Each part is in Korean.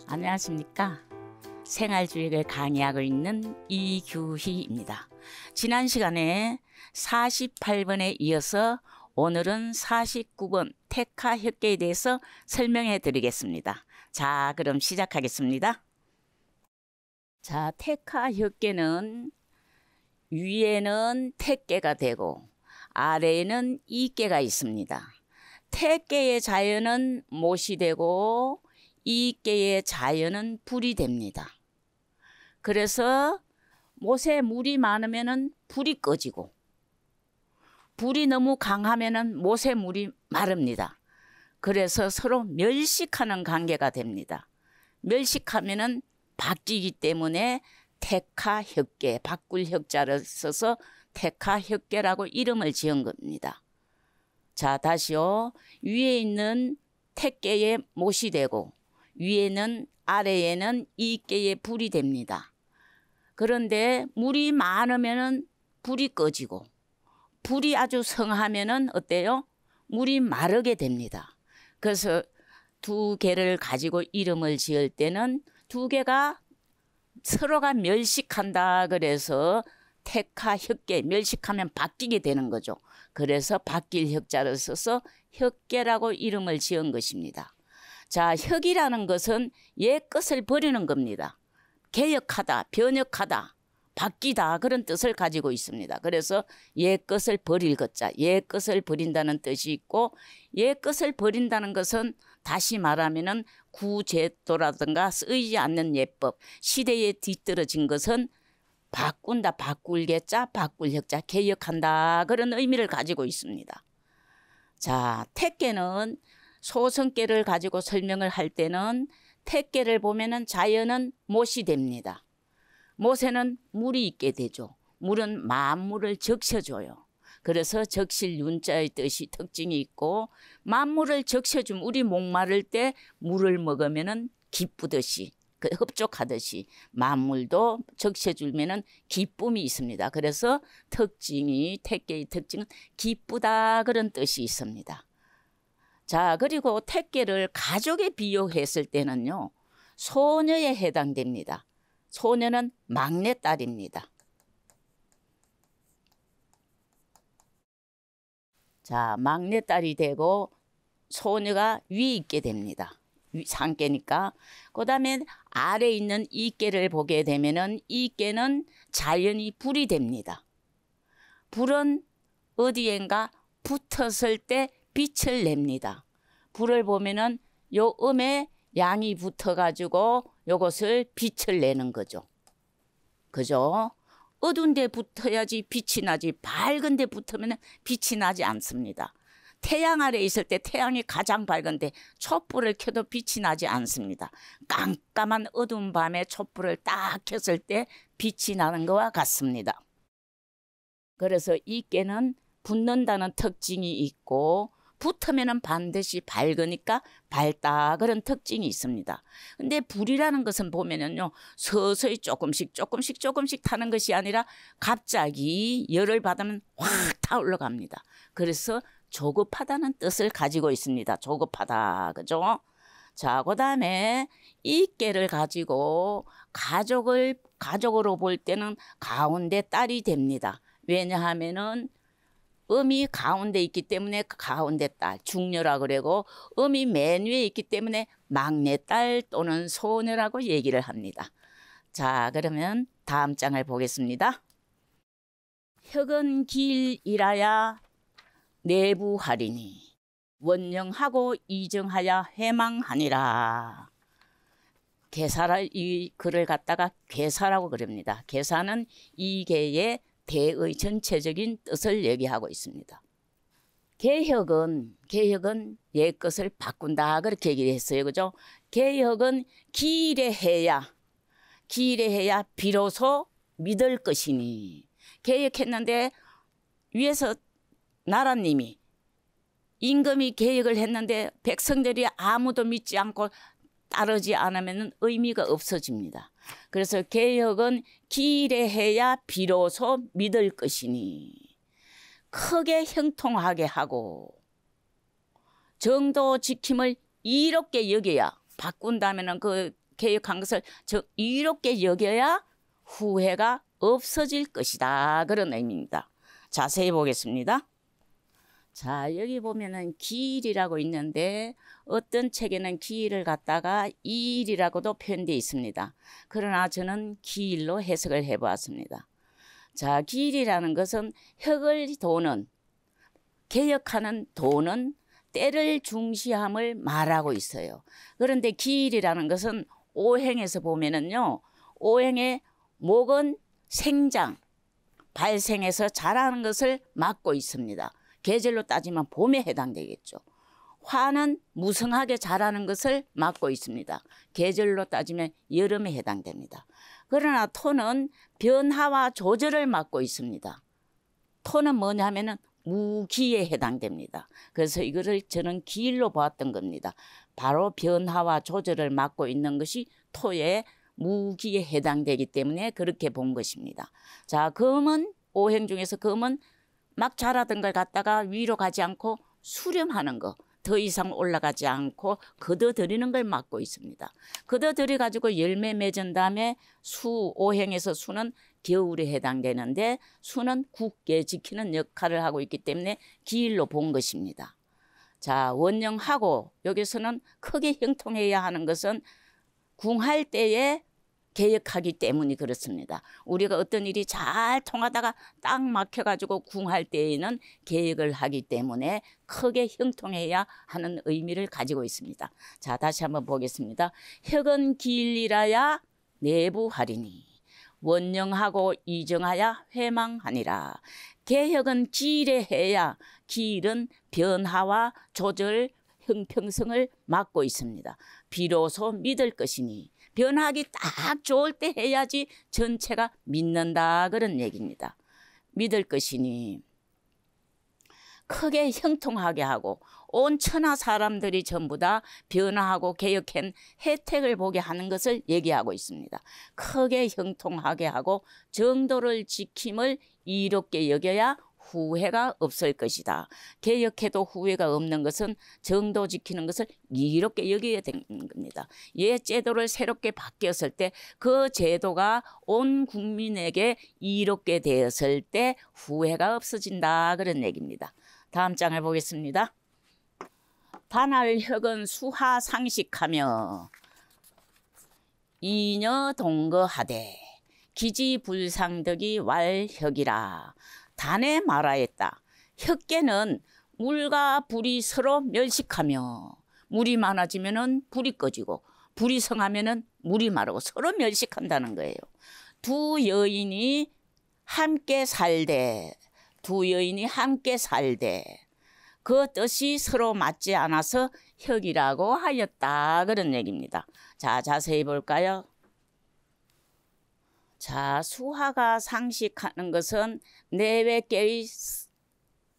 안녕하십니까. 생활주의를 강의하고 있는 이규희입니다. 지난 시간에 48번에 이어서 오늘은 49번 택하협계에 대해서 설명해 드리겠습니다. 자, 그럼 시작하겠습니다. 자, 택하협계는 위에는 택계가 되고 아래에는 이계가 있습니다. 택계의 자연은 못이 되고 이계의 자연은 불이 됩니다. 그래서 못에 물이 많으면 불이 꺼지고 불이 너무 강하면 못에 물이 마릅니다. 그래서 서로 멸식하는 관계가 됩니다. 멸식하면 바뀌기 때문에 택하협계, 바꿀 혁자를 써서 택하협계라고 이름을 지은 겁니다. 자, 다시요. 위에 있는 택계에 못이 되고 위에는 아래에는 이계에 불이 됩니다. 그런데 물이 많으면 불이 꺼지고 불이 아주 성하면 어때요? 물이 마르게 됩니다. 그래서 두 개를 가지고 이름을 지을 때는 두 개가 서로가 멸식한다 그래서 택하협계, 멸식하면 바뀌게 되는 거죠. 그래서 바뀔 혁자를 써서 혁계라고 이름을 지은 것입니다. 자, 혁이라는 것은 옛 것을 버리는 겁니다. 개혁하다, 변혁하다, 바뀌다 그런 뜻을 가지고 있습니다. 그래서 옛 것을 버릴 것자, 옛 것을 버린다는 뜻이 있고 옛 것을 버린다는 것은 다시 말하면은 구제도라든가 쓰이지 않는 예법, 시대에 뒤떨어진 것은 바꾼다, 바꿀 개자, 바꿀 혁자, 개혁한다 그런 의미를 가지고 있습니다. 자, 택계는 소성계를 가지고 설명을 할 때는 택계를 보면은 자연은 못이 됩니다. 못에는 물이 있게 되죠. 물은 만물을 적셔줘요. 그래서 적실 윤자의 뜻이 특징이 있고 만물을 적셔주면 우리 목마를 때 물을 먹으면은 기쁘듯이 흡족하듯이 만물도 적셔주면은 기쁨이 있습니다. 그래서 특징이 택계의 특징은 기쁘다 그런 뜻이 있습니다. 자, 그리고 택계를 가족에 비유했을 때는요. 소녀에 해당됩니다. 소녀는 막내딸입니다. 자, 막내딸이 되고 소녀가 위에 있게 됩니다. 상계니까. 그 다음에 아래에 있는 이계를 보게 되면은 이계는 자연이 불이 됩니다. 불은 어디엔가 붙었을 때 빛을 냅니다. 불을 보면은 요 음에 양이 붙어가지고 요것을 빛을 내는 거죠. 그죠? 어두운 데 붙어야지 빛이 나지 밝은 데 붙으면 빛이 나지 않습니다. 태양 아래 있을 때 태양이 가장 밝은데 촛불을 켜도 빛이 나지 않습니다. 깜깜한 어두운 밤에 촛불을 딱 켰을 때 빛이 나는 것과 같습니다. 그래서 이께는 붙는다는 특징이 있고 붙으면 반드시 밝으니까 밝다 그런 특징이 있습니다. 근데 불이라는 것은 보면은요 서서히 조금씩 타는 것이 아니라 갑자기 열을 받으면 확 타올라 갑니다. 그래서 조급하다는 뜻을 가지고 있습니다. 조급하다, 그죠? 자, 그 다음에 이께를 가지고 가족으로 볼 때는 가운데 딸이 됩니다. 왜냐하면은 음이 가운데 있기 때문에 가운데 딸, 중녀라고 그러고 음이 맨 위에 있기 때문에 막내딸 또는 소녀라고 얘기를 합니다. 자, 그러면 다음 장을 보겠습니다. 혁은 길이라야 내부하리니 원령하고 이정하여 해망하니라. 계사를 이 글을 갖다가 계사라고 그럽니다. 계사는 이계의 대의 전체적인 뜻을 얘기하고 있습니다. 개혁은 옛 것을 바꾼다 그렇게 얘기를 했어요. 그죠? 개혁은 기례해야 비로소 믿을 것이니. 개혁했는데 위에서 나라님이 임금이 개혁을 했는데 백성들이 아무도 믿지 않고 따르지 않으면 의미가 없어집니다. 그래서 개혁은 기례해야 비로소 믿을 것이니 크게 형통하게 하고 정도 지킴을 이롭게 여겨야 바꾼다면 그 개혁한 것을 이롭게 여겨야 후회가 없어질 것이다. 그런 의미입니다. 자세히 보겠습니다. 자, 여기 보면은 기일이라고 있는데 어떤 책에는 기일을 갖다가 이일이라고도 표현되어 있습니다. 그러나 저는 기일로 해석을 해보았습니다. 자, 기일이라는 것은 혁을 도는, 개혁하는 도는 때를 중시함을 말하고 있어요. 그런데 기일이라는 것은 오행에서 보면은요, 오행의 목은 생장, 발생해서 자라는 것을 맡고 있습니다. 계절로 따지면 봄에 해당되겠죠. 화는 무성하게 자라는 것을 맡고 있습니다. 계절로 따지면 여름에 해당됩니다. 그러나 토는 변화와 조절을 맡고 있습니다. 토는 뭐냐 하면은 무기에 해당됩니다. 그래서 이거를 저는 기일로 보았던 겁니다. 바로 변화와 조절을 맡고 있는 것이 토의 무기에 해당되기 때문에 그렇게 본 것입니다. 자, 금은 오행 중에서 금은 막 자라던 걸 갖다가 위로 가지 않고 수렴하는 거, 더 이상 올라가지 않고 걷어들이는 걸 맡고 있습니다. 걷어들여 가지고 열매 맺은 다음에 수, 오행에서 수는 겨울에 해당되는데 수는 굳게 지키는 역할을 하고 있기 때문에 기일로 본 것입니다. 자, 원령하고 여기서는 크게 형통해야 하는 것은 궁할 때에 개혁하기 때문이 그렇습니다. 우리가 어떤 일이 잘 통하다가 딱 막혀가지고 궁할 때에는 개혁을 하기 때문에 크게 형통해야 하는 의미를 가지고 있습니다. 자, 다시 한번 보겠습니다. 혁은 기일이라야 내부하리니 원령하고 이정하야 회망하니라. 개혁은 기일에 해야 기일은 변화와 조절, 형평성을 맡고 있습니다. 비로소 믿을 것이니 변하기 딱 좋을 때 해야지 전체가 믿는다 그런 얘기입니다. 믿을 것이니 크게 형통하게 하고 온 천하 사람들이 전부 다 변화하고 개혁한 혜택을 보게 하는 것을 얘기하고 있습니다. 크게 형통하게 하고 정도를 지킴을 이롭게 여겨야 후회가 없을 것이다. 개혁해도 후회가 없는 것은 정도 지키는 것을 이롭게 여겨야 되는 겁니다. 옛 제도를 새롭게 바뀌었을 때 그 제도가 온 국민에게 이롭게 되었을 때 후회가 없어진다 그런 얘기입니다. 다음 장을 보겠습니다. 반할혁은 수하상식하며 이녀동거하되 기지불상덕이 왈혁이라. 단에 말하였다. 혁계는 물과 불이 서로 멸식하며 물이 많아지면은 불이 꺼지고 불이 성하면은 물이 마르고 서로 멸식한다는 거예요. 두 여인이 함께 살되 그 뜻이 서로 맞지 않아서 혁이라고 하였다 그런 얘기입니다. 자, 자세히 볼까요? 자, 수하가 상식하는 것은 내외계의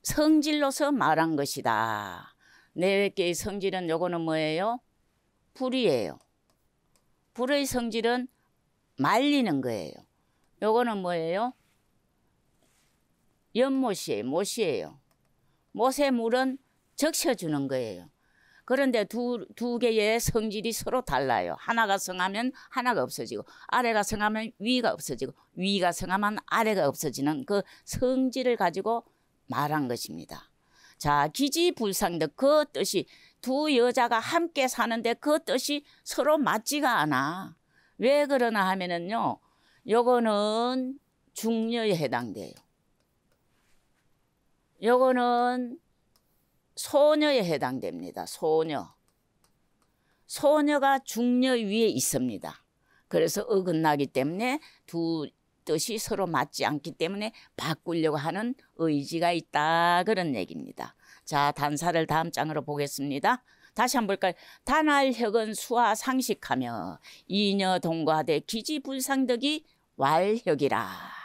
성질로서 말한 것이다. 내외계의 성질은 요거는 뭐예요? 불이에요. 불의 성질은 말리는 거예요. 요거는 뭐예요? 연못이에요. 못이에요. 못의 물은 적셔주는 거예요. 그런데 두 개의 성질이 서로 달라요. 하나가 성하면 하나가 없어지고 아래가 성하면 위가 없어지고 위가 성하면 아래가 없어지는 그 성질을 가지고 말한 것입니다. 자, 기지불상덕 그 뜻이 두 여자가 함께 사는데 그 뜻이 서로 맞지가 않아. 왜 그러나 하면은요. 요거는 중녀에 해당돼요. 요거는 소녀에 해당됩니다. 소녀가 중녀 위에 있습니다. 그래서 어긋나기 때문에 두 뜻이 서로 맞지 않기 때문에 바꾸려고 하는 의지가 있다 그런 얘기입니다. 자, 단사를 다음 장으로 보겠습니다. 다시 한번 볼까요? 단할혁은 수하상식하며 이녀동거하되 기지불상덕이 왈혁이라.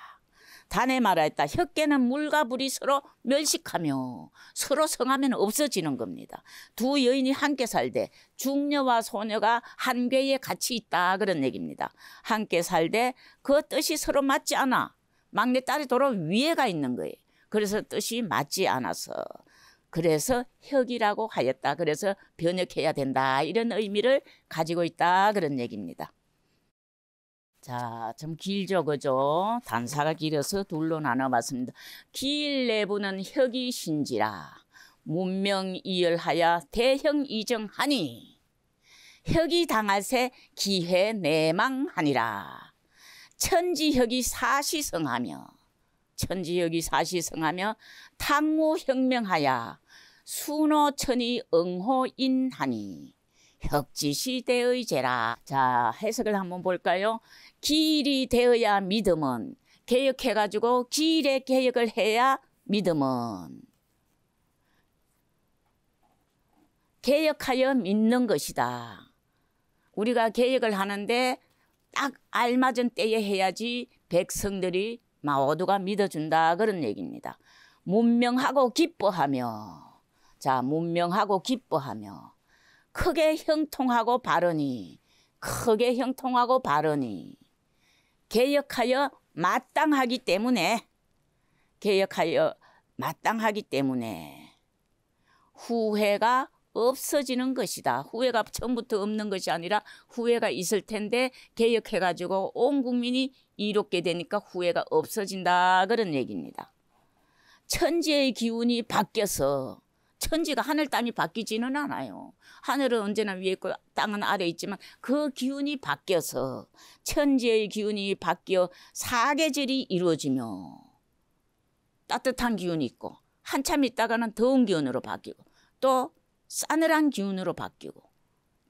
단에 말하였다. 혁계는 물과 불이 서로 멸식하며 서로 성하면 없어지는 겁니다. 두 여인이 함께 살되 중녀와 소녀가 한 궤에 같이 있다 그런 얘기입니다. 함께 살되 그 뜻이 서로 맞지 않아. 막내딸이 도로 위에가 있는 거예요. 그래서 뜻이 맞지 않아서 그래서 혁이라고 하였다. 그래서 변혁해야 된다. 이런 의미를 가지고 있다. 그런 얘기입니다. 자, 좀 길죠, 그죠? 단사가 길어서 둘로 나눠봤습니다. 길내부는 혁이 신지라 문명이열하여 대형이정하니 혁이 당할새 기회 내망하니라. 천지혁이 사시성하며 탕무혁명하여 순호천이 응호인하니 혁지시대의 제라. 자, 해석을 한번 볼까요? 길이 되어야 믿음은, 개혁해가지고 길의 개혁을 해야 믿음은 개혁하여 믿는 것이다. 우리가 개혁을 하는데 딱 알맞은 때에 해야지 백성들이 모두가 믿어준다. 그런 얘기입니다. 문명하고 기뻐하며, 자, 문명하고 기뻐하며 크게 형통하고 바르니 개혁하여 마땅하기 때문에 후회가 없어지는 것이다. 후회가 처음부터 없는 것이 아니라 후회가 있을 텐데 개혁해가지고 온 국민이 이롭게 되니까 후회가 없어진다. 그런 얘기입니다. 천지의 기운이 바뀌어서, 천지가 하늘 땅이 바뀌지는 않아요. 하늘은 언제나 위에 있고 땅은 아래 있지만 그 기운이 바뀌어서, 천지의 기운이 바뀌어 사계절이 이루어지며 따뜻한 기운이 있고 한참 있다가는 더운 기운으로 바뀌고 또 싸늘한 기운으로 바뀌고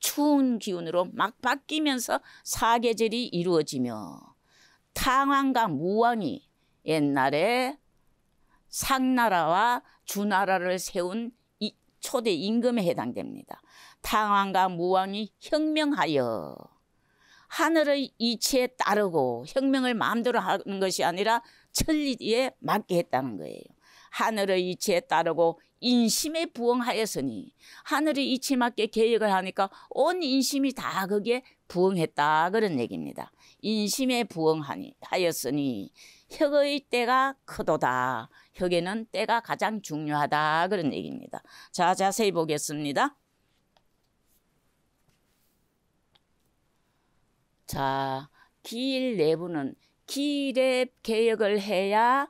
추운 기운으로 막 바뀌면서 사계절이 이루어지며 탕왕과 무왕이 옛날에 상나라와 주나라를 세운 초대 임금에 해당됩니다. 탕왕과 무왕이 혁명하여 하늘의 이치에 따르고, 혁명을 마음대로 하는 것이 아니라 천리에 맞게 했다는 거예요. 하늘의 이치에 따르고 인심에 부응하였으니, 하늘의 이치에 맞게 개혁을 하니까 온 인심이 다 거기에 부응했다. 그런 얘기입니다. 인심에 부응하였으니 혁의 때가 크도다. 혁에는 때가 가장 중요하다. 그런 얘기입니다. 자, 자세히 보겠습니다. 자, 길 내부는, 길의 개혁을 해야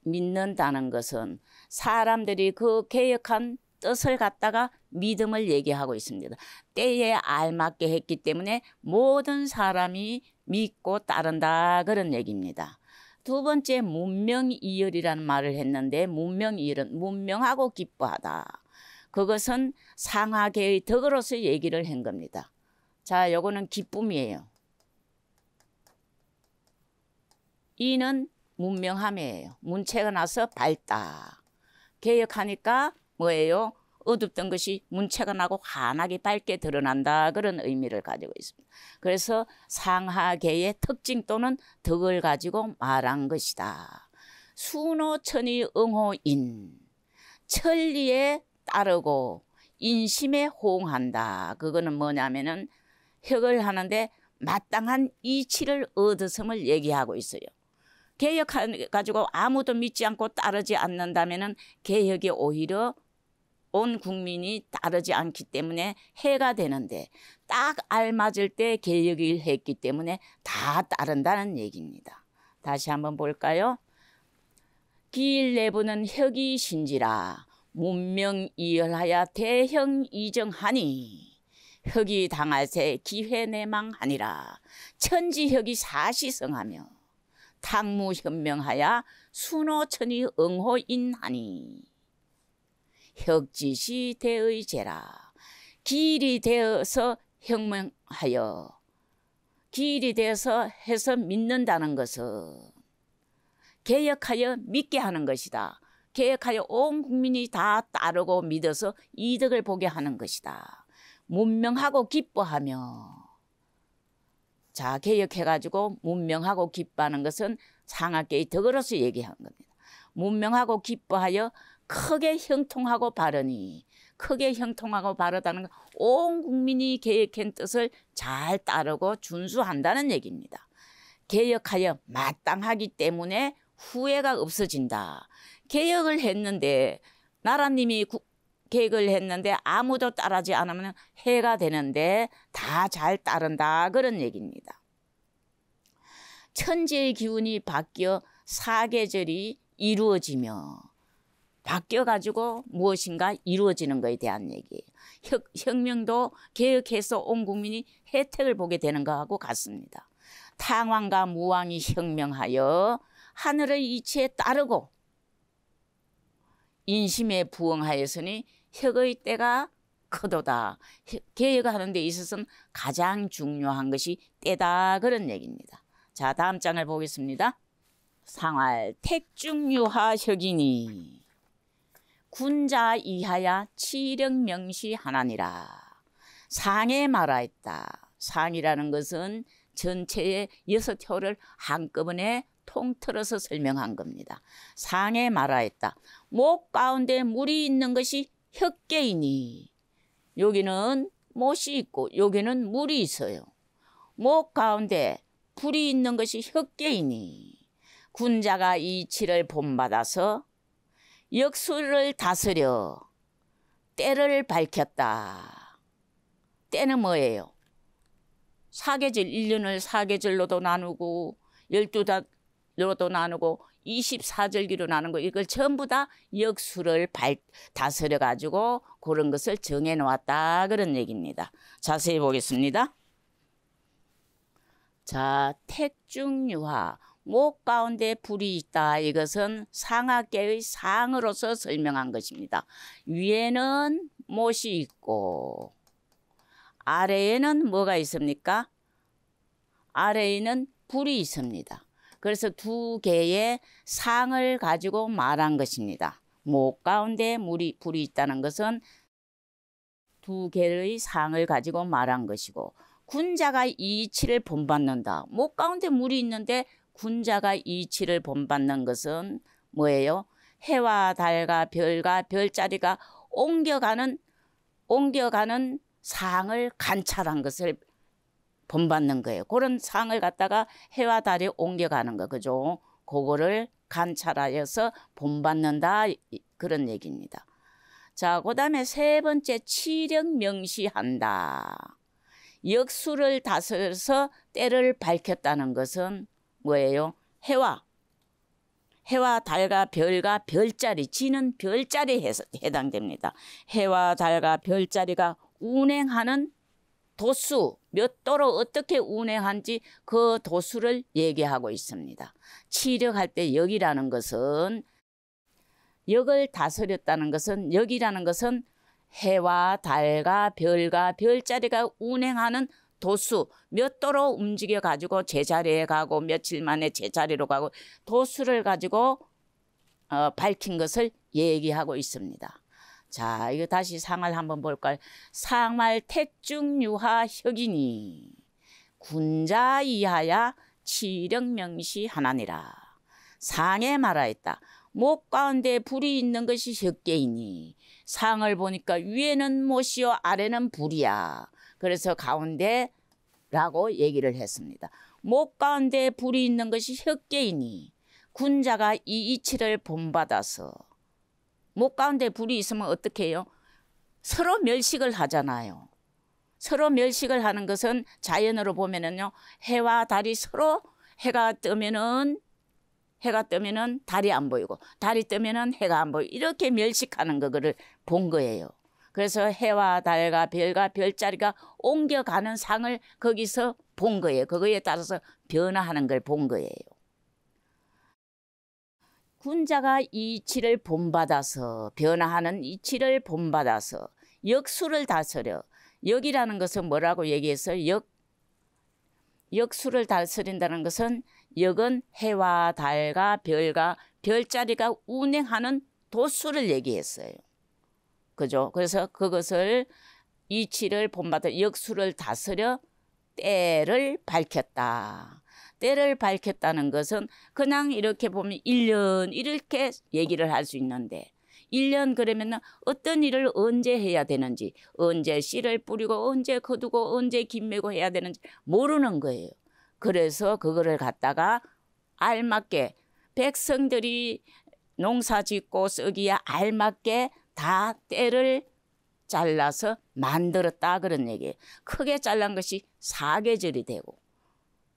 믿는다는 것은 사람들이 그 개혁한 뜻을 갖다가 믿음을 얘기하고 있습니다. 때에 알맞게 했기 때문에 모든 사람이 믿고 따른다. 그런 얘기입니다. 두 번째, 문명이열이라는 말을 했는데, 문명이열은 문명하고 기뻐하다. 그것은 상하계의 덕으로서 얘기를 한 겁니다. 자, 요거는 기쁨이에요. 이는 문명함이에요. 문체가 나서 밝다. 개혁하니까 뭐예요? 어둡던 것이 문체가 나고 환하게 밝게 드러난다. 그런 의미를 가지고 있습니다. 그래서 상하계의 특징 또는 덕을 가지고 말한 것이다. 순호천이 응호인, 천리에 따르고 인심에 호응한다. 그거는 뭐냐면은 혁을 하는데 마땅한 이치를 얻었음을 얘기하고 있어요. 개혁해가지고 아무도 믿지 않고 따르지 않는다면은 개혁이 오히려 온 국민이 따르지 않기 때문에 해가 되는데, 딱 알맞을 때 개혁을 했기 때문에 다 따른다는 얘기입니다. 다시 한번 볼까요? 길 내부는 혁이 신지라 문명이열하여 대형이정하니 혁이 당할새 기회 내망하니라. 천지혁이 사시성하며 탕무현명하여 순호천이 응호인하니 혁지시 대의 제라. 길이 되어서 혁명하여, 길이 되어서 해서 믿는다는 것은 개혁하여 믿게 하는 것이다. 개혁하여 온 국민이 다 따르고 믿어서 이득을 보게 하는 것이다. 문명하고 기뻐하며, 자, 개혁해가지고 문명하고 기뻐하는 것은 상하계의 덕으로서 얘기한 겁니다. 문명하고 기뻐하여 크게 형통하고 바르니, 크게 형통하고 바르다는 건 온 국민이 개혁한 뜻을 잘 따르고 준수한다는 얘기입니다. 개혁하여 마땅하기 때문에 후회가 없어진다. 개혁을 했는데 나라님이 계획을 했는데 아무도 따르지 않으면 해가 되는데 다 잘 따른다 그런 얘기입니다. 천지의 기운이 바뀌어 사계절이 이루어지며 바뀌어가지고 무엇인가 이루어지는 것에 대한 얘기예요. 혁명도 개혁해서 온 국민이 혜택을 보게 되는 것하고 같습니다. 탕왕과 무왕이 혁명하여 하늘의 이치에 따르고 인심에 부응하였으니 혁의 때가 크도다. 개혁하는 데 있어서는 가장 중요한 것이 때다 그런 얘기입니다. 자, 다음 장을 보겠습니다. 상활 택중유하 혁이니 군자 이하야 치령명시 하나니라. 상에 말하였다. 상이라는 것은 전체의 6효를 한꺼번에 통틀어서 설명한 겁니다. 상에 말하였다. 목 가운데 물이 있는 것이 혁계이니 여기는 못이 있고 여기는 물이 있어요. 목 가운데 불이 있는 것이 혁계이니 군자가 이치를 본받아서 역수를 다스려 때를 밝혔다. 때는 뭐예요? 사계절 1년을 사계절로도 나누고 12달로도 나누고 24절기로 나누고 이걸 전부 다 역수를 다스려 가지고 그런 것을 정해 놓았다 그런 얘기입니다. 자세히 보겠습니다. 자, 택중유하 목 가운데 불이 있다. 이것은 상하계의 상으로서 설명한 것입니다. 위에는 못이 있고 아래에는 뭐가 있습니까? 아래에는 불이 있습니다. 그래서 두 개의 상을 가지고 말한 것입니다. 목 가운데 불이 있다는 것은 두 개의 상을 가지고 말한 것이고 군자가 이치를 본받는다. 목 가운데 물이 있는데 군자가 이치를 본받는 것은 뭐예요? 해와 달과 별과 별자리가 옮겨가는 상을 관찰한 것을 본받는 거예요. 그런 상을 갖다가 해와 달이 옮겨가는 거, 그죠? 그거를 관찰하여서 본받는다 그런 얘기입니다. 자, 그 다음에 세 번째 치령 명시한다. 역수를 다스려서 때를 밝혔다는 것은 뭐예요? 해와 달과 별과 별자리, 지는 별자리에 해당됩니다. 해와 달과 별자리가 운행하는 도수, 몇 도로 어떻게 운행한지 그 도수를 얘기하고 있습니다. 치력할 때 역이라는 것은 역을 다스렸다는 것은 역이라는 것은 해와 달과 별과 별자리가 운행하는 도수, 몇 도로 움직여 가지고 제자리에 가고 며칠 만에 제자리로 가고 도수를 가지고 밝힌 것을 얘기하고 있습니다. 자, 이거 다시 상을 한번 볼까요? 상말 택중유하 혁이니 군자 이하야 치령명시 하나니라. 상에 말하였다. 목 가운데 불이 있는 것이 혁계이니 상을 보니까 위에는 못이요 아래는 불이야. 그래서 가운데라고 얘기를 했습니다. 목 가운데 불이 있는 것이 혁계이니 군자가 이 이치를 본받아서 목 가운데 불이 있으면 어떻게 해요? 서로 멸식을 하잖아요. 서로 멸식을 하는 것은 자연으로 보면은요, 해와 달이 서로 해가 뜨면은 달이 안 보이고 달이 뜨면은 해가 안 보이고 이렇게 멸식하는 거를 본 거예요. 그래서 해와 달과 별과 별자리가 옮겨가는 상을 거기서 본 거예요. 그거에 따라서 변화하는 걸 본 거예요. 군자가 이치를 본받아서 변화하는 이치를 본받아서 역수를 다스려. 역이라는 것은 뭐라고 얘기했어요? 역수를 다스린다는 것은 역은 해와 달과 별과 별자리가 운행하는 도수를 얘기했어요. 그죠? 그래서 그것을 이치를 본받아 역수를 다스려 때를 밝혔다. 때를 밝혔다는 것은 그냥 이렇게 보면 1년 이렇게 얘기를 할 수 있는데 1년 그러면 어떤 일을 언제 해야 되는지 언제 씨를 뿌리고 언제 거두고 언제 김매고 해야 되는지 모르는 거예요. 그래서 그거를 갖다가 알맞게 백성들이 농사 짓고 쓰기에 알맞게 다 때를 잘라서 만들었다 그런 얘기예요. 크게 잘란 것이 사계절이 되고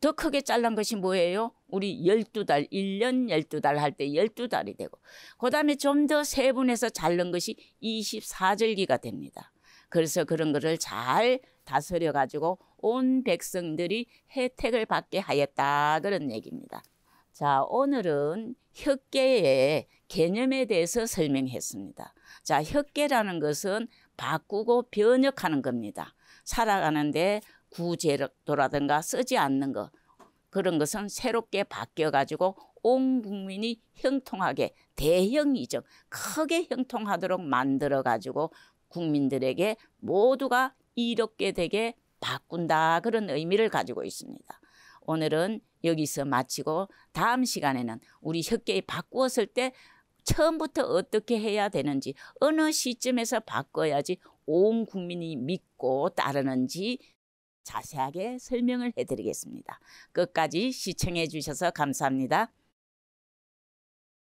더 크게 잘란 것이 뭐예요? 우리 12달, 1년 12달 할 때 12달이 되고 그 다음에 좀 더 세분해서 자른 것이 24절기가 됩니다. 그래서 그런 거를 잘 다스려 가지고 온 백성들이 혜택을 받게 하였다 그런 얘기입니다. 자, 오늘은 혓계의 개념에 대해서 설명했습니다. 자, 혓계라는 것은 바꾸고 변혁하는 겁니다. 살아가는데 구제도라든가 쓰지 않는 것 그런 것은 새롭게 바뀌어 가지고 온 국민이 형통하게 대형이죠. 크게 형통하도록 만들어 가지고 국민들에게 모두가 이롭게 되게 바꾼다 그런 의미를 가지고 있습니다. 오늘은 여기서 마치고 다음 시간에는 우리 혓계 바꾸었을 때 처음부터 어떻게 해야 되는지 어느 시점에서 바꿔야지 온 국민이 믿고 따르는지 자세하게 설명을 해드리겠습니다. 끝까지 시청해 주셔서 감사합니다.